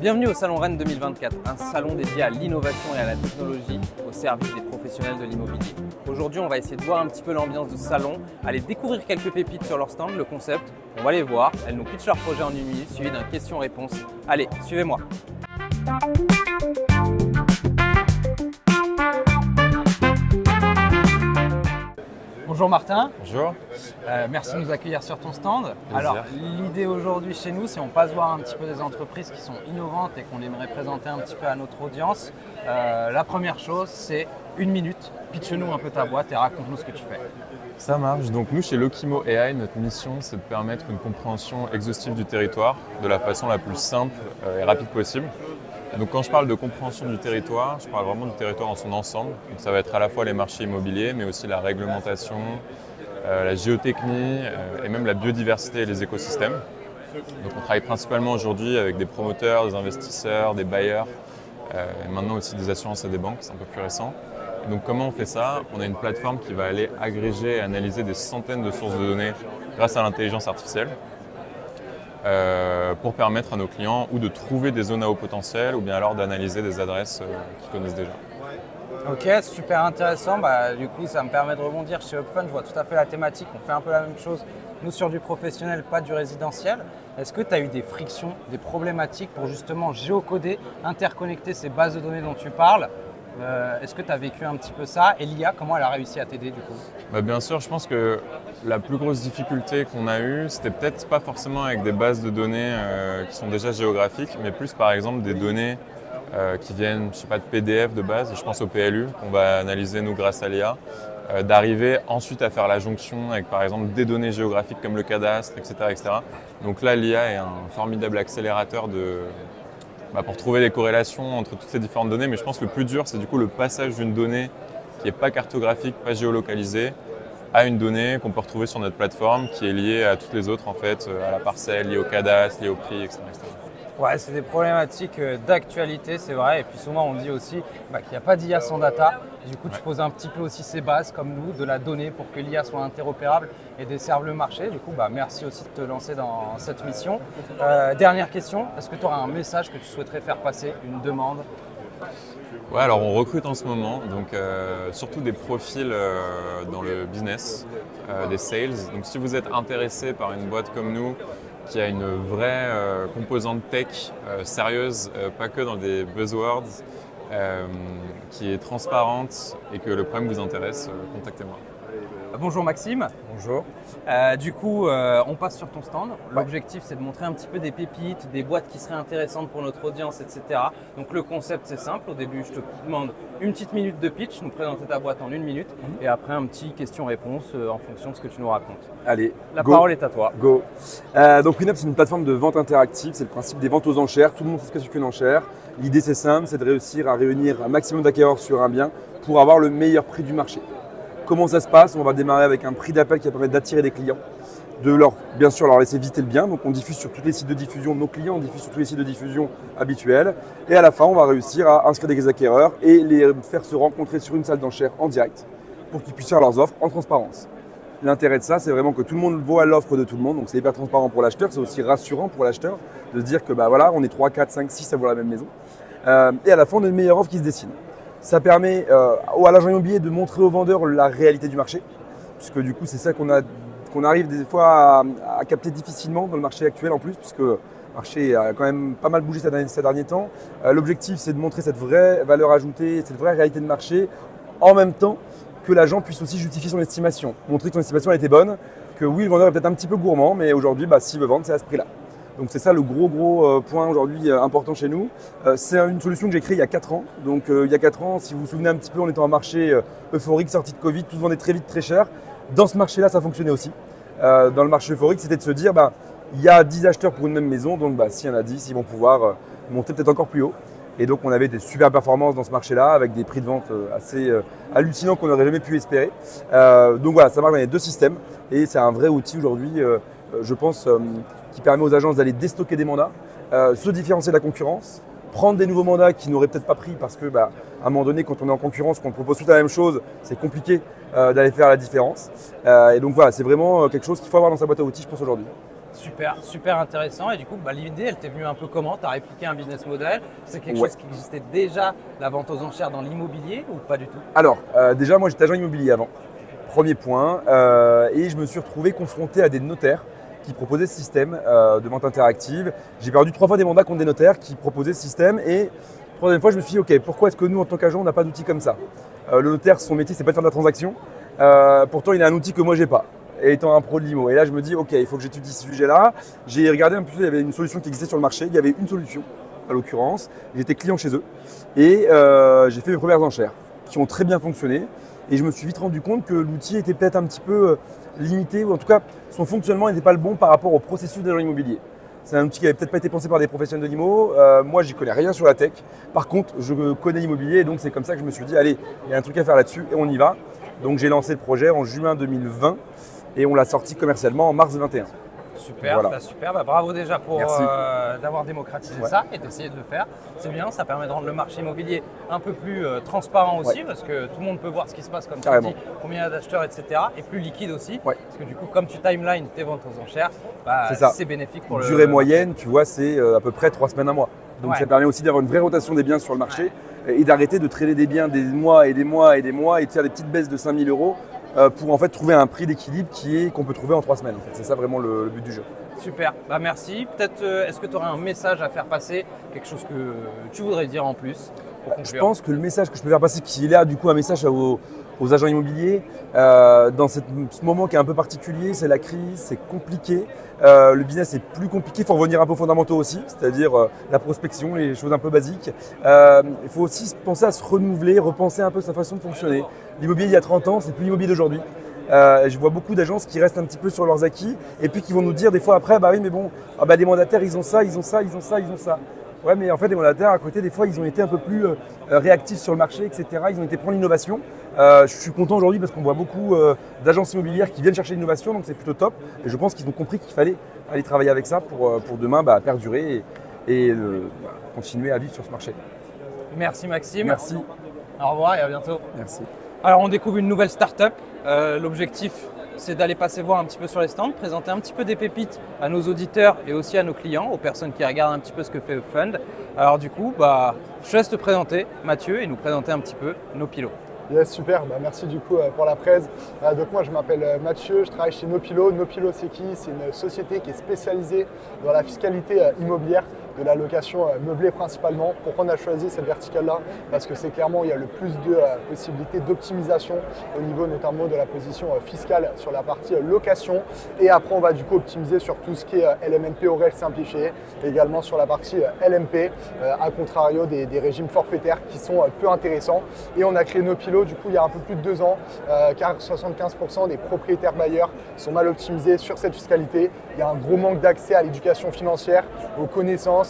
Bienvenue au Salon Rennes 2024, un salon dédié à l'innovation et à la technologie au service des professionnels de l'immobilier. Aujourd'hui, on va essayer de voir un petit peu l'ambiance de ce salon, aller découvrir quelques pépites sur leur stand, le concept. On va les voir, elles nous pitchent leur projet en 1 minute, suivi d'un question-réponse. Allez, suivez-moi. Bonjour Martin. Bonjour. Merci de nous accueillir sur ton stand. Plaisir. Alors, l'idée aujourd'hui chez nous, c'est on passe voir un petit peu des entreprises qui sont innovantes et qu'on aimerait présenter un petit peu à notre audience. La première chose, c'est 1 minute. Pitch-nous un peu ta boîte et raconte-nous ce que tu fais. Ça marche. Donc nous, chez Lokimo AI, notre mission, c'est de permettre une compréhension exhaustive du territoire de la façon la plus simple et rapide possible. Donc quand je parle de compréhension du territoire, je parle vraiment du territoire dans son ensemble. Donc ça va être à la fois les marchés immobiliers, mais aussi la réglementation, la géotechnie et même la biodiversité et les écosystèmes. Donc on travaille principalement aujourd'hui avec des promoteurs, des investisseurs, des bailleurs, et maintenant aussi des assurances et des banques, c'est un peu plus récent. Et donc comment on fait ça? On a une plateforme qui va aller agréger et analyser des centaines de sources de données grâce à l'intelligence artificielle. Pour permettre à nos clients ou de trouver des zones à haut potentiel ou bien alors d'analyser des adresses qu'ils connaissent déjà. Ok, super intéressant. Du coup, ça me permet de rebondir chez Upfund. Je vois tout à fait la thématique. On fait un peu la même chose, nous, sur du professionnel, pas du résidentiel. Est-ce que tu as eu des frictions, des problématiques pour justement géocoder, interconnecter ces bases de données dont tu parles? Est-ce que tu as vécu un petit peu ça? Et l'IA, comment elle a réussi à t'aider du coup? Bien sûr, je pense que la plus grosse difficulté qu'on a eue, c'était peut-être pas forcément avec des bases de données qui sont déjà géographiques, mais plus par exemple des données qui viennent, je sais pas, de PDF de base, je pense au PLU, qu'on va analyser nous grâce à l'IA, d'arriver ensuite à faire la jonction avec par exemple des données géographiques comme le cadastre, etc. etc. Donc là, l'IA est un formidable accélérateur pour trouver des corrélations entre toutes ces différentes données, mais je pense que le plus dur, c'est du coup le passage d'une donnée qui n'est pas cartographique, pas géolocalisée, à une donnée qu'on peut retrouver sur notre plateforme qui est liée à toutes les autres, en fait, à la parcelle, liée au cadastre, liée au prix, etc. Ouais, c'est des problématiques d'actualité, c'est vrai. Et puis souvent, on dit aussi qu'il n'y a pas d'IA sans data. Du coup, tu poses un petit peu aussi ces bases, comme nous, de la donnée pour que l'IA soit interopérable et desserve le marché. Du coup, merci aussi de te lancer dans cette mission. Dernière question, est-ce que tu auras un message que tu souhaiterais faire passer, une demande? Ouais, alors on recrute en ce moment, donc surtout des profils dans le business, des sales. Donc si vous êtes intéressé par une boîte comme nous, qui a une vraie composante tech sérieuse, pas que dans des buzzwords, qui est transparente et que le problème vous intéresse, contactez-moi. Bonjour Maxime. Bonjour. Du coup, on passe sur ton stand. L'objectif, c'est de montrer un petit peu des pépites, des boîtes qui seraient intéressantes pour notre audience, etc. Donc le concept, c'est simple. Au début, je te demande une petite minute de pitch, nous présenter ta boîte en 1 minute, et après un petit question-réponse en fonction de ce que tu nous racontes. Allez, la parole est à toi. Go. Donc Prenup, c'est une plateforme de vente interactive. C'est le principe des ventes aux enchères. Tout le monde sait ce que c'est qu'une enchère. L'idée, c'est simple, c'est de réussir à réunir un maximum d'acquéreurs sur un bien pour avoir le meilleur prix du marché. Comment ça se passe? On va démarrer avec un prix d'appel qui va permettre d'attirer des clients, bien sûr leur laisser visiter le bien. Donc on diffuse sur tous les sites de diffusion de nos clients, on diffuse sur tous les sites de diffusion habituels. Et à la fin, on va réussir à inscrire des acquéreurs et les faire se rencontrer sur une salle d'enchères en direct pour qu'ils puissent faire leurs offres en transparence. L'intérêt de ça, c'est vraiment que tout le monde voit l'offre de tout le monde. Donc c'est hyper transparent pour l'acheteur, c'est aussi rassurant pour l'acheteur de se dire que voilà, on est 3, 4, 5, 6 à voir la même maison. Et à la fin, on a une meilleure offre qui se dessine. Ça permet à l'agent immobilier de montrer au vendeur la réalité du marché, puisque du coup c'est ça qu'on arrive des fois à capter difficilement dans le marché actuel en plus, puisque le marché a quand même pas mal bougé ces derniers temps. L'objectif, c'est de montrer cette vraie valeur ajoutée, cette vraie réalité de marché, en même temps que l'agent puisse aussi justifier son estimation, montrer que son estimation était bonne, que oui, le vendeur est peut-être un petit peu gourmand, mais aujourd'hui, s'il veut vendre, c'est à ce prix-là. Donc c'est ça le gros point aujourd'hui important chez nous. C'est une solution que j'ai créée il y a 4 ans. Donc il y a 4 ans, si vous vous souvenez un petit peu, on était en marché euphorique, sortie de Covid, tout se vendait très vite, très cher. Dans ce marché-là, ça fonctionnait aussi. Dans le marché euphorique, c'était de se dire, il y a 10 acheteurs pour une même maison, donc s'il y en a 10, ils vont pouvoir monter peut-être encore plus haut. Et donc on avait des super performances dans ce marché-là, avec des prix de vente assez hallucinants qu'on n'aurait jamais pu espérer. Donc voilà, ça marche dans les 2 systèmes. Et c'est un vrai outil aujourd'hui, je pense, qui permet aux agences d'aller déstocker des mandats, se différencier de la concurrence, prendre des nouveaux mandats qu'ils n'auraient peut-être pas pris parce que, à un moment donné, quand on est en concurrence, qu'on propose tout la même chose, c'est compliqué d'aller faire la différence. Et donc voilà, c'est vraiment quelque chose qu'il faut avoir dans sa boîte à outils, je pense, aujourd'hui. Super, super intéressant. Et du coup, l'idée, elle t'est venue un peu comment? Tu as répliqué un business model? C'est quelque chose qui existait déjà, la vente aux enchères dans l'immobilier ou pas du tout? Alors, déjà, moi, j'étais agent immobilier avant. Premier point. Et je me suis retrouvé confronté à des notaires qui proposaient ce système de vente interactive. J'ai perdu 3 fois des mandats contre des notaires qui proposaient ce système. Et troisième fois, je me suis dit, OK, pourquoi est-ce que nous, en tant qu'agent, on n'a pas d'outil comme ça? Le notaire, son métier, c'est pas de faire de la transaction. Pourtant, il a un outil que moi, j'ai pas. Et étant un pro de l'IMO. Et là, je me dis, OK, il faut que j'étudie ce sujet-là. J'ai regardé un peu, il y avait une solution qui existait sur le marché. Il y avait une solution, à l'occurrence. J'étais client chez eux. Et j'ai fait mes premières enchères qui ont très bien fonctionné. Et je me suis vite rendu compte que l'outil était peut-être un petit peu limité, ou en tout cas, son fonctionnement n'était pas le bon par rapport au processus d'agent immobilier. C'est un outil qui n'avait peut-être pas été pensé par des professionnels de l'IMO. Moi, j'y connais rien sur la tech. Par contre, je connais l'immobilier. Et donc, c'est comme ça que je me suis dit, allez, il y a un truc à faire là-dessus et on y va. Donc, j'ai lancé le projet en juin 2020. Et on l'a sorti commercialement en mars 2021. Super, voilà. Super. Bravo déjà pour d'avoir démocratisé ça et d'essayer de le faire. C'est bien, ça permet de rendre le marché immobilier un peu plus transparent aussi parce que tout le monde peut voir ce qui se passe comme tu dis, combien il y a d'acheteurs, etc. Et plus liquide aussi. Parce que du coup, comme tu timeline tes ventes aux enchères, c'est bénéfique pour le durée moyenne, tu vois, c'est à peu près 3 semaines à mois. Donc ça permet aussi d'avoir une vraie rotation des biens sur le marché et d'arrêter de trader des biens des mois et des mois et des mois et de faire des petites baisses de 5 000 € pour en fait trouver un prix d'équilibre qu'on peut trouver en 3 semaines. En fait. C'est ça vraiment le but du jeu. Super, merci. Peut-être, est-ce que tu aurais un message à faire passer, quelque chose que tu voudrais dire en plus pour conclure? Je pense que le message que je peux faire passer, qui est là du coup un message aux agents immobiliers, dans ce moment qui est un peu particulier, c'est la crise, c'est compliqué. Le business est plus compliqué, il faut revenir un peu aux fondamentaux aussi, c'est-à-dire la prospection, les choses un peu basiques. Il faut aussi penser à se renouveler, repenser un peu sa façon de fonctionner. L'immobilier il y a 30 ans, c'est plus l'immobilier d'aujourd'hui. Je vois beaucoup d'agences qui restent un petit peu sur leurs acquis et puis qui vont nous dire des fois après, oui mais bon, des mandataires ils ont ça, ils ont ça, ils ont ça, ils ont ça. Ouais mais en fait les mandataires à côté des fois ils ont été un peu plus réactifs sur le marché, etc. Ils ont été prendre l'innovation. Je suis content aujourd'hui parce qu'on voit beaucoup d'agences immobilières qui viennent chercher l'innovation, donc c'est plutôt top. Et je pense qu'ils ont compris qu'il fallait aller travailler avec ça pour demain perdurer et continuer à vivre sur ce marché. Merci Maxime. Merci. Au revoir et à bientôt. Merci. Alors on découvre une nouvelle start-up. L'objectif c'est d'aller passer voir un petit peu sur les stands, présenter un petit peu des pépites à nos auditeurs et aussi à nos clients, aux personnes qui regardent un petit peu ce que fait Upfund. Alors du coup, je te laisse te présenter Mathieu et nous présenter un petit peu Nopilo. Yes, super, merci du coup pour la presse. Donc moi je m'appelle Mathieu, je travaille chez Nopilo. Nopilo c'est qui? C'est une société qui est spécialisée dans la fiscalité immobilière, de la location meublée principalement. Pourquoi on a choisi cette verticale-là? Parce que c'est clairement où il y a le plus de possibilités d'optimisation au niveau notamment de la position fiscale sur la partie location. Et après on va du coup optimiser sur tout ce qui est LMNP horaire simplifié, également sur la partie LMP, à contrario des régimes forfaitaires qui sont peu intéressants. Et on a créé Nopilo du coup il y a un peu plus de 2 ans, car 75% des propriétaires bailleurs sont mal optimisés sur cette fiscalité. Il y a un gros manque d'accès à l'éducation financière, aux connaissances.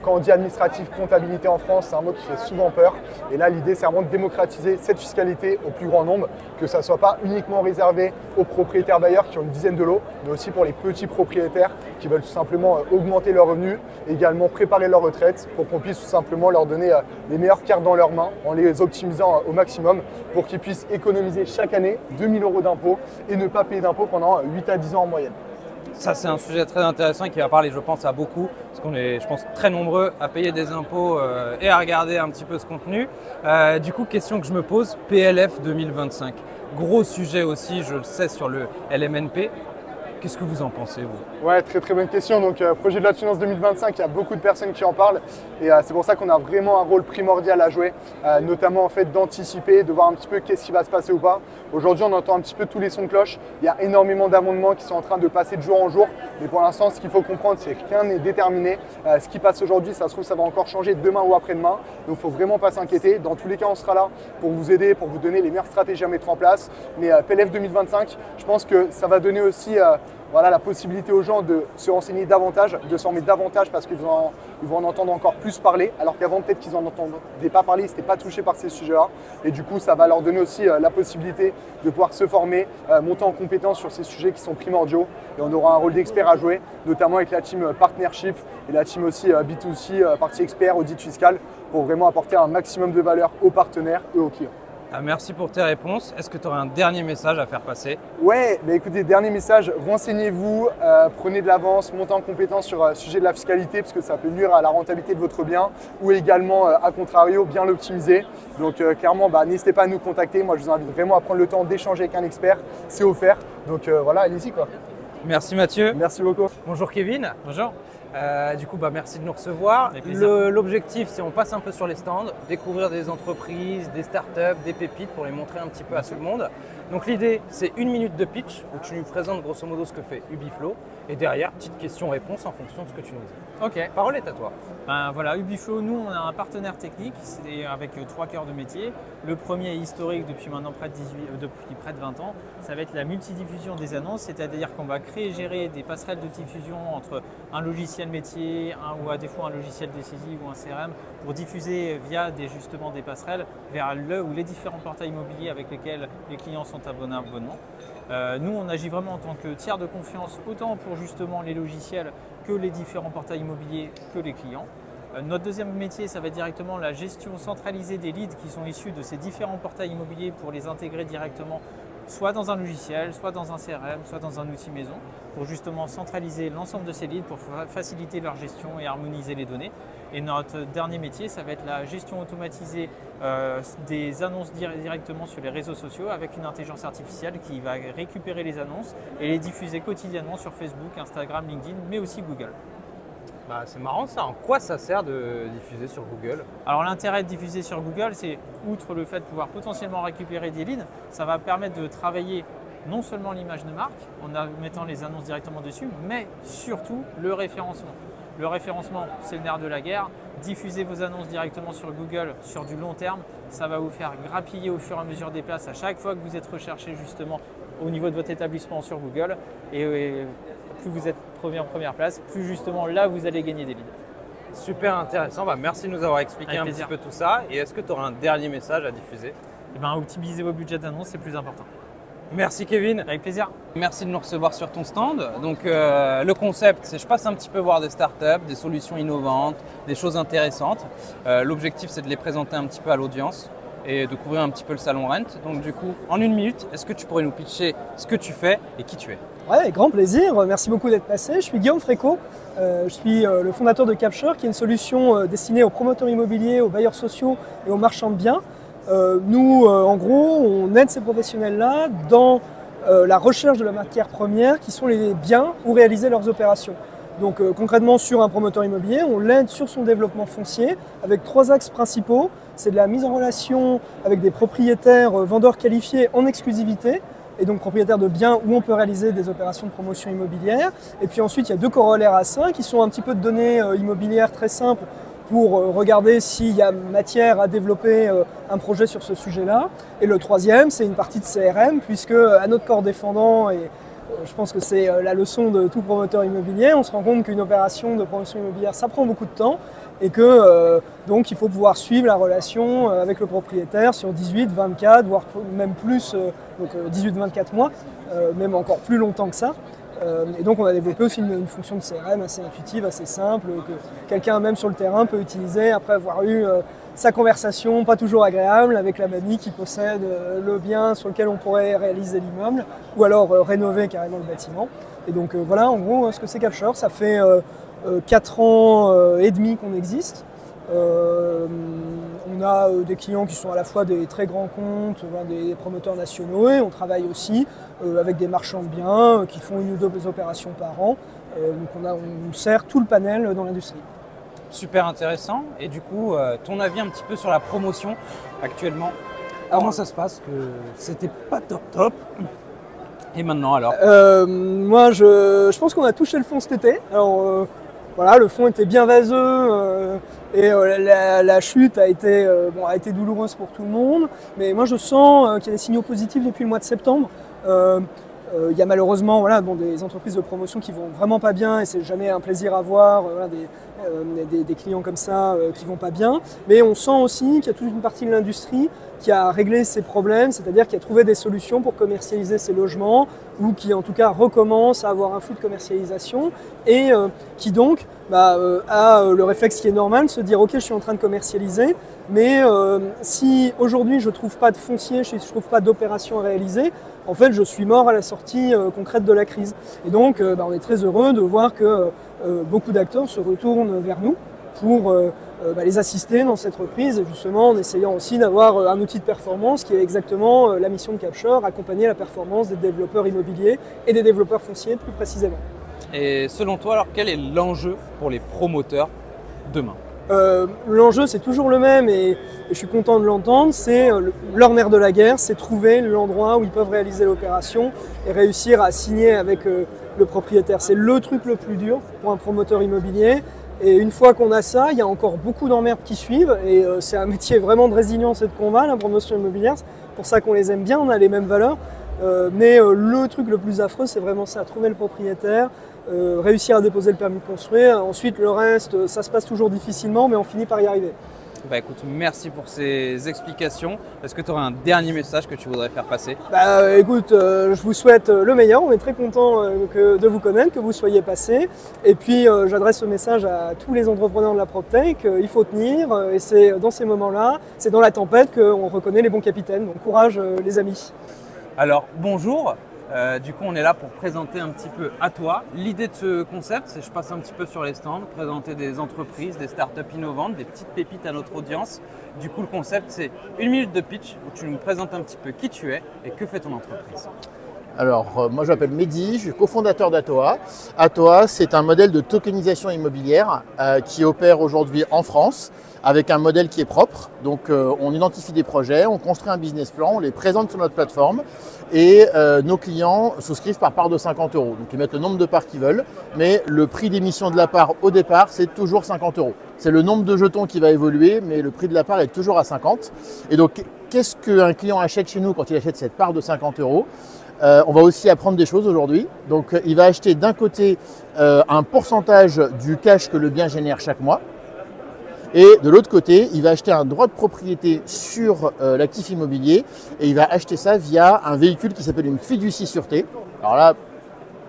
Quand on dit administratif, comptabilité en France, c'est un mot qui fait souvent peur. Et là, l'idée, c'est vraiment de démocratiser cette fiscalité au plus grand nombre, que ça ne soit pas uniquement réservé aux propriétaires bailleurs qui ont une dizaine de lots, mais aussi pour les petits propriétaires qui veulent tout simplement augmenter leurs revenus, également préparer leur retraite pour qu'on puisse tout simplement leur donner les meilleures cartes dans leurs mains en les optimisant au maximum pour qu'ils puissent économiser chaque année 2 000 € d'impôts et ne pas payer d'impôts pendant 8 à 10 ans en moyenne. Ça, c'est un sujet très intéressant qui va parler, je pense, à beaucoup, parce qu'on est, je pense, très nombreux à payer des impôts et à regarder un petit peu ce contenu. Du coup, question que je me pose, PLF 2025. Gros sujet aussi, je le sais, sur le LMNP. Qu'est-ce que vous en pensez, vous? Ouais, très bonne question. Donc, projet de loi de finances 2025, il y a beaucoup de personnes qui en parlent et c'est pour ça qu'on a vraiment un rôle primordial à jouer, notamment en fait d'anticiper, de voir un petit peu qu'est-ce qui va se passer ou pas. Aujourd'hui, on entend un petit peu tous les sons de cloche. Il y a énormément d'amendements qui sont en train de passer de jour en jour, mais pour l'instant, ce qu'il faut comprendre, c'est que rien n'est déterminé. Ce qui passe aujourd'hui, ça se trouve, ça va encore changer demain ou après-demain. Donc, il faut vraiment pas s'inquiéter. Dans tous les cas, on sera là pour vous aider, pour vous donner les meilleures stratégies à mettre en place. Mais PLF 2025, je pense que ça va donner aussi voilà, la possibilité aux gens de se renseigner davantage, de se former davantage parce qu'ils vont en entendre encore plus parler, alors qu'avant peut-être qu'ils n'en entendaient pas parler, ils n'étaient pas touchés par ces sujets-là. Et du coup, ça va leur donner aussi la possibilité de pouvoir se former, monter en compétence sur ces sujets qui sont primordiaux. Et on aura un rôle d'expert à jouer, notamment avec la team partnership et la team aussi B2C, partie expert, audit fiscal, pour vraiment apporter un maximum de valeur aux partenaires et aux clients. Merci pour tes réponses. Est-ce que tu aurais un dernier message à faire passer? Ouais, mais écoutez, dernier message, renseignez-vous, prenez de l'avance, montez en compétence sur le sujet de la fiscalité parce que ça peut nuire à la rentabilité de votre bien ou également, à contrario, bien l'optimiser. Donc clairement, n'hésitez pas à nous contacter. Moi, je vous invite vraiment à prendre le temps d'échanger avec un expert. C'est offert. Donc voilà, allez-y quoi. Merci Mathieu. Merci beaucoup. Bonjour Kevin. Bonjour. Du coup, merci de nous recevoir. L'objectif, c'est on passe un peu sur les stands, découvrir des entreprises, des startups, des pépites pour les montrer un petit peu à tout le monde. Donc l'idée, c'est 1 minute de pitch où tu nous présentes grosso modo ce que fait Ubiflow et derrière, petite question-réponse en fonction de ce que tu nous dis. Ok. Parole est à toi. Voilà, Ubiflow, nous, on a un partenaire technique, c'est avec 3 cœurs de métier. Le premier est historique depuis maintenant près de 20 ans. Ça va être la multidiffusion des annonces, c'est-à-dire qu'on va créer et gérer des passerelles de diffusion entre un logiciel métier ou à défaut un logiciel de saisie ou un CRM pour diffuser via justement des passerelles vers le ou les différents portails immobiliers avec lesquels les clients sont abonnés à abonnement. Nous, on agit vraiment en tant que tiers de confiance, autant pour justement les logiciels que les différents portails immobiliers que les clients. Notre deuxième métier, ça va être directement la gestion centralisée des leads qui sont issus de ces différents portails immobiliers pour les intégrer directement soit dans un logiciel, soit dans un CRM, soit dans un outil maison, pour justement centraliser l'ensemble de ces leads pour faciliter leur gestion et harmoniser les données. Et notre dernier métier, ça va être la gestion automatisée des annonces directement sur les réseaux sociaux avec une intelligence artificielle qui va récupérer les annonces et les diffuser quotidiennement sur Facebook, Instagram, LinkedIn, mais aussi Google. C'est marrant ça. En quoi ça sert de diffuser sur Google? Alors l'intérêt de diffuser sur Google, c'est outre le fait de pouvoir potentiellement récupérer des leads, ça va permettre de travailler non seulement l'image de marque en mettant les annonces directement dessus, mais surtout le référencement. Le référencement, c'est le nerf de la guerre. Diffusez vos annonces directement sur Google sur du long terme, ça va vous faire grappiller au fur et à mesure des places à chaque fois que vous êtes recherché justement au niveau de votre établissement sur Google. Et plus vous êtes en première place, plus justement là vous allez gagner des leads. Super intéressant, merci de nous avoir expliqué un petit peu tout ça. Et est-ce que tu auras un dernier message à diffuser? Optimiser vos budgets d'annonce, c'est plus important. Merci Kevin. Avec plaisir. Merci de nous recevoir sur ton stand. Donc le concept, c'est je passe un petit peu voir des startups, des solutions innovantes, des choses intéressantes. L'objectif, c'est de les présenter un petit peu à l'audience et de couvrir un petit peu le salon Rent. Donc du coup, en 1 minute, est-ce que tu pourrais nous pitcher ce que tu fais et qui tu es? Ouais, avec grand plaisir. Merci beaucoup d'être passé. Je suis Guillaume Fréco. Je suis le fondateur de Capture, qui est une solution destinée aux promoteurs immobiliers, aux bailleurs sociaux et aux marchands de biens. Nous, en gros, on aide ces professionnels-là dans la recherche de la matière première, qui sont les biens où réaliser leurs opérations. Donc concrètement, sur un promoteur immobilier, on l'aide sur son développement foncier avec 3 axes principaux. C'est de la mise en relation avec des propriétaires vendeurs qualifiés en exclusivité, et donc propriétaires de biens où on peut réaliser des opérations de promotion immobilière. Et puis ensuite, il y a 2 corollaires à ça, qui sont un petit peu de données immobilières très simples pour regarder s'il y a matière à développer un projet sur ce sujet-là. Et le troisième, c'est une partie de CRM, puisque à notre corps défendant, et je pense que c'est la leçon de tout promoteur immobilier, on se rend compte qu'une opération de promotion immobilière, ça prend beaucoup de temps, et que donc il faut pouvoir suivre la relation avec le propriétaire sur 18, 24, voire même plus, donc 18-24 mois, même encore plus longtemps que ça. Et donc on a développé aussi une fonction de CRM assez intuitive, assez simple, que quelqu'un même sur le terrain peut utiliser après avoir eu sa conversation, pas toujours agréable, avec la mamie qui possède le bien sur lequel on pourrait réaliser l'immeuble, ou alors rénover carrément le bâtiment. Et donc voilà en gros ce que c'est Capture. Ça fait 4 ans et demi qu'on existe. On a des clients qui sont à la fois des très grands comptes, des promoteurs nationaux, et on travaille aussi avec des marchands de biens qui font 1 ou 2 opérations par an. Donc on sert tout le panel dans l'industrie. Super intéressant. Et du coup, ton avis un petit peu sur la promotion actuellement? Comment ça se passe? Que c'était pas top. Et maintenant alors? Moi je pense qu'on a touché le fond cet été. Alors voilà, le fond était bien vaseux et la chute a été douloureuse pour tout le monde. Mais moi je sens qu'il y a des signaux positifs depuis le mois de septembre. Il y a malheureusement des entreprises de promotion qui vont vraiment pas bien et c'est jamais un plaisir à voir, des clients comme ça qui vont pas bien. Mais on sent aussi qu'il y a toute une partie de l'industrie qui a réglé ces problèmes, c'est-à-dire qui a trouvé des solutions pour commercialiser ces logements ou qui en tout cas recommence à avoir un flux de commercialisation et qui donc a le réflexe qui est normal de se dire ok, je suis en train de commercialiser, mais si aujourd'hui je ne trouve pas de foncier, je ne trouve pas d'opération à réaliser, en fait je suis mort à la sortie concrète de la crise. Et donc on est très heureux de voir que beaucoup d'acteurs se retournent vers nous pour les assister dans cette reprise, et justement en essayant aussi d'avoir un outil de performance qui est exactement la mission de Capture, accompagner la performance des développeurs immobiliers et des développeurs fonciers plus précisément. Et selon toi, alors quel est l'enjeu pour les promoteurs demain? L'enjeu c'est toujours le même et je suis content de l'entendre, c'est leur nerf de la guerre, c'est trouver l'endroit où ils peuvent réaliser l'opération et réussir à signer avec le propriétaire. C'est le truc le plus dur pour un promoteur immobilier. Et une fois qu'on a ça, il y a encore beaucoup d'emmerdes qui suivent et c'est un métier vraiment de résilience et de combat, la promotion immobilière. C'est pour ça qu'on les aime bien, on a les mêmes valeurs. Mais le truc le plus affreux, c'est vraiment ça, trouver le propriétaire, réussir à déposer le permis de construire. Ensuite, le reste, ça se passe toujours difficilement, mais on finit par y arriver. Bah écoute, merci pour ces explications. Est-ce que tu aurais un dernier message que tu voudrais faire passer? Écoute, je vous souhaite le meilleur. On est très content de vous connaître, que vous soyez passé. Et puis, j'adresse ce message à tous les entrepreneurs de la PropTech. Il faut tenir et c'est dans ces moments-là, c'est dans la tempête qu'on reconnaît les bons capitaines. Donc courage les amis. Alors bonjour. Du coup, on est là pour présenter un petit peu à toi. L'idée de ce concept, c'est que je passe un petit peu sur les stands, présenter des entreprises, des startups innovantes, des petites pépites à notre audience. Du coup, le concept, c'est 1 minute de pitch où tu nous présentes un petit peu qui tu es et que fait ton entreprise. Alors, moi je m'appelle Mehdi, je suis cofondateur d'Atoa. Atoa, c'est un modèle de tokenisation immobilière qui opère aujourd'hui en France avec un modèle qui est propre. Donc, on identifie des projets, on construit un business plan, on les présente sur notre plateforme et nos clients souscrivent par part de 50 €. Donc, ils mettent le nombre de parts qu'ils veulent, mais le prix d'émission de la part au départ, c'est toujours 50 €. C'est le nombre de jetons qui va évoluer, mais le prix de la part est toujours à 50. Et donc, qu'est-ce qu'un client achète chez nous quand il achète cette part de 50 €? On va aussi apprendre des choses aujourd'hui. Donc, il va acheter d'un côté un pourcentage du cash que le bien génère chaque mois. Et de l'autre côté, il va acheter un droit de propriété sur l'actif immobilier et il va acheter ça via un véhicule qui s'appelle une fiducie sûreté. Alors là,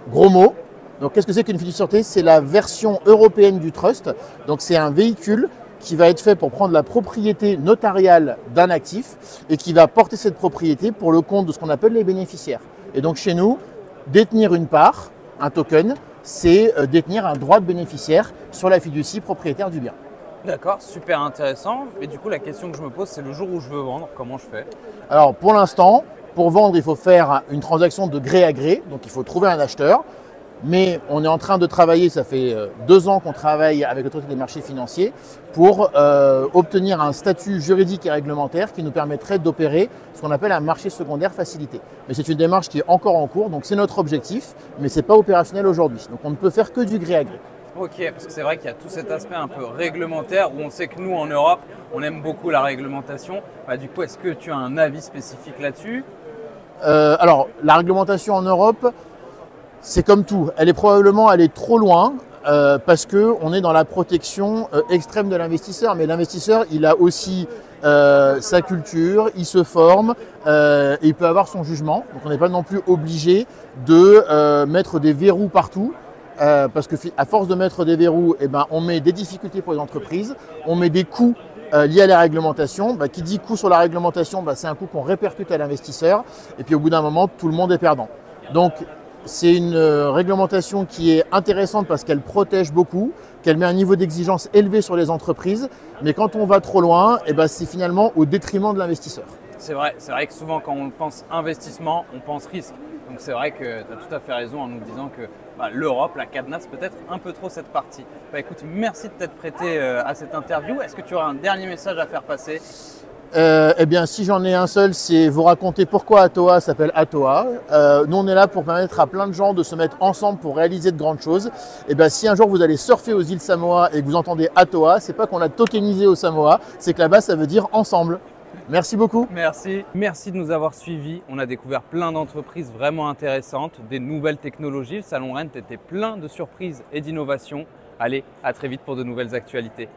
gros mot. Donc, qu'est-ce que c'est qu'une fiducie sûreté? C'est la version européenne du trust. Donc, c'est un véhicule qui va être fait pour prendre la propriété notariale d'un actif et qui va porter cette propriété pour le compte de ce qu'on appelle les bénéficiaires. Et donc chez nous, détenir une part, un token, c'est détenir un droit de bénéficiaire sur la fiducie propriétaire du bien. D'accord, super intéressant. Et du coup, la question que je me pose, c'est le jour où je veux vendre, comment je fais? Alors pour l'instant, pour vendre, il faut faire une transaction de gré à gré, donc il faut trouver un acheteur. Mais on est en train de travailler, ça fait 2 ans qu'on travaille avec l'autorité des marchés financiers pour obtenir un statut juridique et réglementaire qui nous permettrait d'opérer ce qu'on appelle un marché secondaire facilité. Mais c'est une démarche qui est encore en cours, donc c'est notre objectif, mais ce n'est pas opérationnel aujourd'hui. Donc on ne peut faire que du gré à gré. Ok, parce que c'est vrai qu'il y a tout cet aspect un peu réglementaire où on sait que nous en Europe, on aime beaucoup la réglementation. Du coup, est-ce que tu as un avis spécifique là-dessus? Alors, la réglementation en Europe, c'est comme tout, elle est trop loin parce qu'on est dans la protection extrême de l'investisseur. Mais l'investisseur, il a aussi sa culture, il se forme et il peut avoir son jugement. Donc on n'est pas non plus obligé de mettre des verrous partout. Parce qu'à force de mettre des verrous, on met des difficultés pour les entreprises, on met des coûts liés à la réglementation. Qui dit coût sur la réglementation, c'est un coût qu'on répercute à l'investisseur. Et puis au bout d'un moment, tout le monde est perdant. Donc, c'est une réglementation qui est intéressante parce qu'elle protège beaucoup, qu'elle met un niveau d'exigence élevé sur les entreprises, mais quand on va trop loin, c'est finalement au détriment de l'investisseur. C'est vrai que souvent quand on pense investissement, on pense risque. Donc c'est vrai que tu as tout à fait raison en nous disant que l'Europe, la cadenasse peut-être un peu trop cette partie. Écoute, merci de t'être prêté à cette interview. Est-ce que tu auras un dernier message à faire passer? Si j'en ai un seul, c'est vous raconter pourquoi Atoa s'appelle Atoa. Nous, on est là pour permettre à plein de gens de se mettre ensemble pour réaliser de grandes choses. Si un jour vous allez surfer aux îles Samoa et que vous entendez Atoa, c'est pas qu'on l'a tokenisé aux Samoa, c'est que là-bas, ça veut dire ensemble. Merci beaucoup. Merci. Merci de nous avoir suivis. On a découvert plein d'entreprises vraiment intéressantes, des nouvelles technologies. Le Salon Rent était plein de surprises et d'innovations. Allez, à très vite pour de nouvelles actualités.